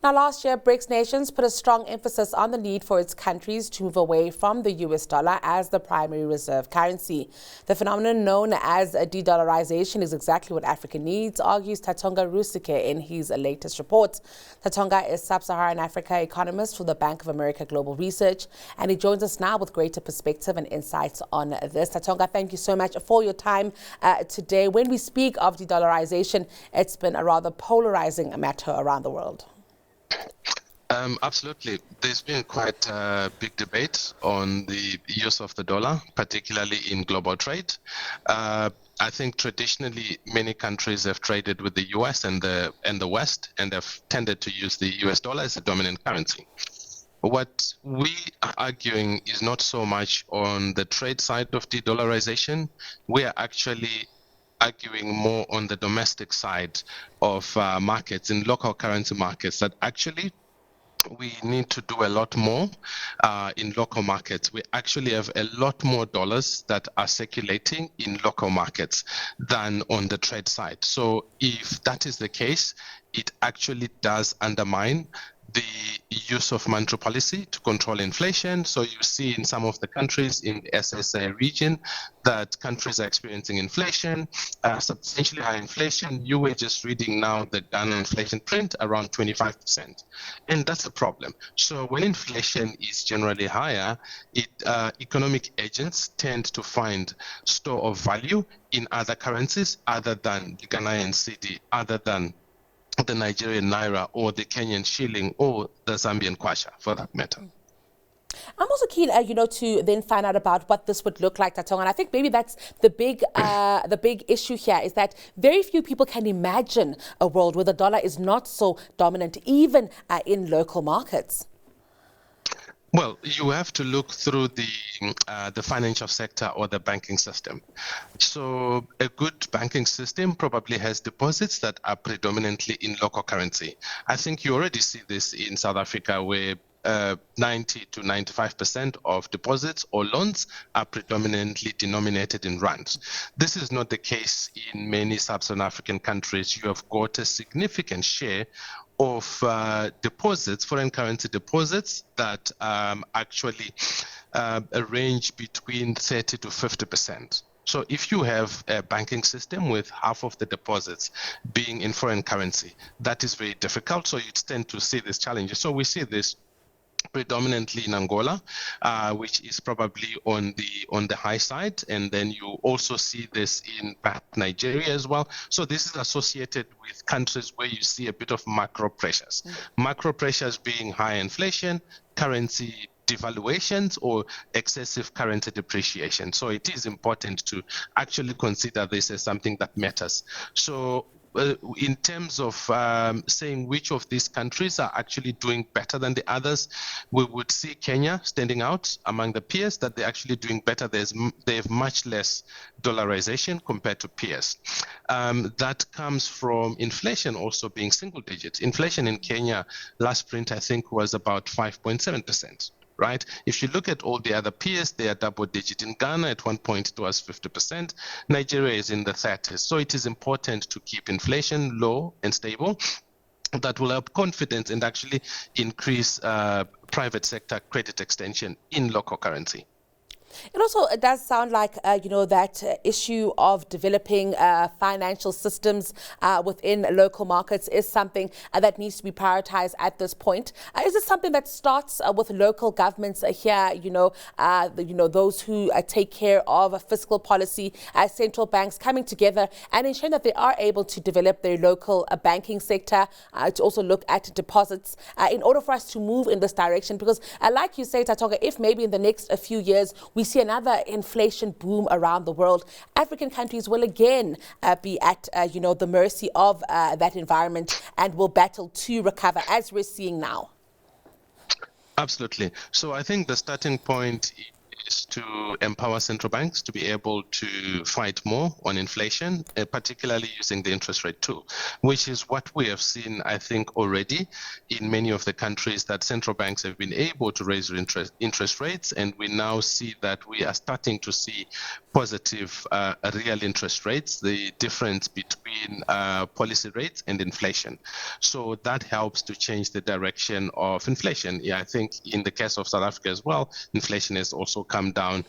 Now, last year, BRICS nations put a strong emphasis on the need for its countries to move away from the US dollar as the primary reserve currency. The phenomenon known as de-dollarization is exactly what Africa needs, argues Tatonga Rusike in his latest report. Tatonga is Sub-Saharan Africa Economist for the Bank of America Global Research, and he joins us now with greater perspective and insights on this. Tatonga, thank you so much for your time today. When we speak of de-dollarization, it's been a rather polarizing matter around the world. Absolutely. There's been quite a big debate on the use of the dollar, particularly in global trade. I think traditionally many countries have traded with the US and the West, and have tended to use the US dollar as a dominant currency. What we are arguing is not so much on the trade side of de-dollarization. We are actually arguing more on the domestic side of markets, in local currency markets, that actually we need to do a lot more in local markets. We actually have a lot more dollars that are circulating in local markets than on the trade side. So if that is the case, it actually does undermine the use of monetary policy to control inflation. So you see in some of the countries in the SSA region that countries are experiencing inflation, substantially high inflation. You were just reading now the Ghana inflation print around 25%. And that's a problem. So when inflation is generally higher, economic agents tend to find store of value in other currencies other than the Ghanaian cedi, other than the Nigerian naira or the Kenyan shilling or the Zambian kwacha, for that matter. I'm also keen, to then find out about what this would look like, Tatonga. And I think maybe that's the big issue here, is that very few people can imagine a world where the dollar is not so dominant, even in local markets. Well, you have to look through the financial sector or the banking system. So a good banking system probably has deposits that are predominantly in local currency. I think you already see this in South Africa, where 90 to 95% of deposits or loans are predominantly denominated in rands. This is not the case in many sub-Saharan African countries. You have got a significant share of deposits, foreign currency deposits, that actually range between 30 to 50%. So if you have a banking system with half of the deposits being in foreign currency, that is very difficult. So you tend to see these challenges. So we see this predominantly in Angola, which is probably on the high side, and then you also see this in Nigeria as well. So this is associated with countries where you see a bit of macro pressures. Macro pressures being high inflation, currency devaluations, or excessive currency depreciation. So it is important to actually consider this as something that matters. So in terms of saying which of these countries are actually doing better than the others, we would see Kenya standing out among the peers, that they're actually doing better. They have much less dollarization compared to peers. That comes from inflation also being single digits. Inflation in Kenya last print, I think, was about 5.7%. Right? If you look at all the other peers, they are double digit. In Ghana, at one point, it was 50%. Nigeria is in the 30s. So it is important to keep inflation low and stable. That will help confidence and actually increase private sector credit extension in local currency. It also does sound like, that issue of developing financial systems within local markets is something that needs to be prioritized at this point. Is this something that starts with local governments here, those who take care of fiscal policy, central banks coming together and ensuring that they are able to develop their local banking sector, to also look at deposits in order for us to move in this direction? Because like you say, Tatonga, if maybe in the next few years we see another inflation boom around the world, African countries will again be at the mercy of that environment and will battle to recover, as we're seeing now. Absolutely. So I think the starting point is to empower central banks to be able to fight more on inflation, particularly using the interest rate tool, which is what we have seen, I think, already in many of the countries that central banks have been able to raise interest rates, and we now see that we are starting to see positive real interest rates, the difference between policy rates and inflation. So that helps to change the direction of inflation. Yeah, I think in the case of South Africa as well, inflation has also come down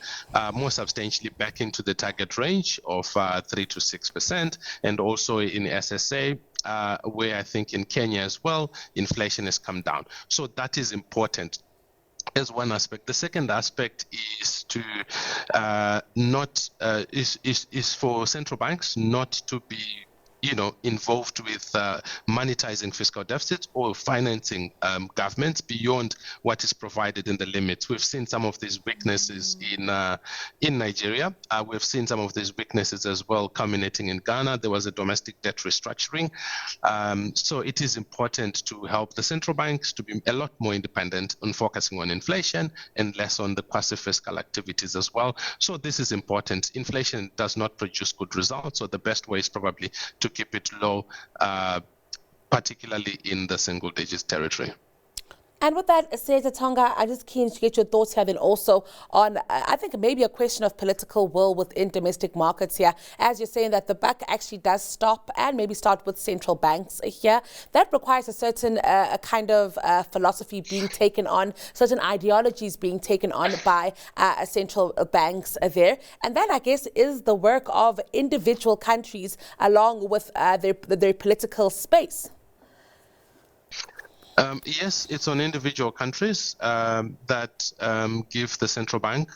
more substantially back into the target range of 3 to 6%, and also in SSA, where I think in Kenya as well, inflation has come down. So that is important as one aspect. The second aspect is to is for central banks not to be involved with monetizing fiscal deficits or financing governments beyond what is provided in the limits. We've seen some of these weaknesses in Nigeria. We've seen some of these weaknesses as well culminating in Ghana. There was a domestic debt restructuring. So it is important to help the central banks to be a lot more independent on focusing on inflation and less on the passive fiscal activities as well. So this is important. Inflation does not produce good results, so the best way is probably to keep it low, particularly in the single digits territory. And with that said, Tatonga, I'm just keen to get your thoughts here then also on, I think, maybe a question of political will within domestic markets here. As you're saying that the buck actually does stop and maybe start with central banks here. That requires a certain kind of philosophy being taken on, certain ideologies being taken on by central banks there. And that, I guess, is the work of individual countries along with their political space. Yes, it's on individual countries that give the central bank,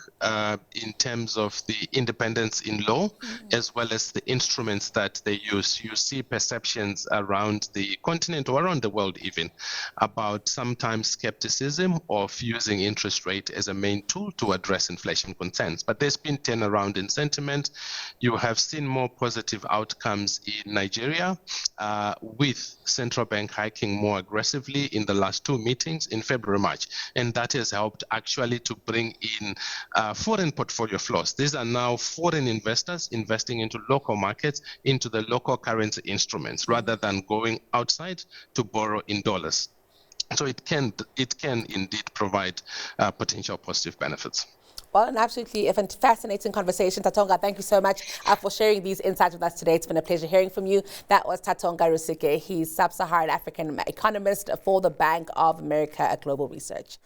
in terms of the independence in law, as well as the instruments that they use. You see perceptions around the continent or around the world even about sometimes skepticism of using interest rate as a main tool to address inflation concerns. But there's been turnaround in sentiment. You have seen more positive outcomes in Nigeria, with central bank hiking more aggressively in the last two meetings in February, March. And that has helped actually to bring in foreign portfolio flows. These are now foreign investors investing into local markets, into the local currency instruments, rather than going outside to borrow in dollars. So it can indeed provide potential positive benefits. Well, an absolutely fascinating conversation. Tatonga, thank you so much for sharing these insights with us today. It's been a pleasure hearing from you. That was Tatonga Rusike. He's Sub-Saharan African economist for the Bank of America Global Research.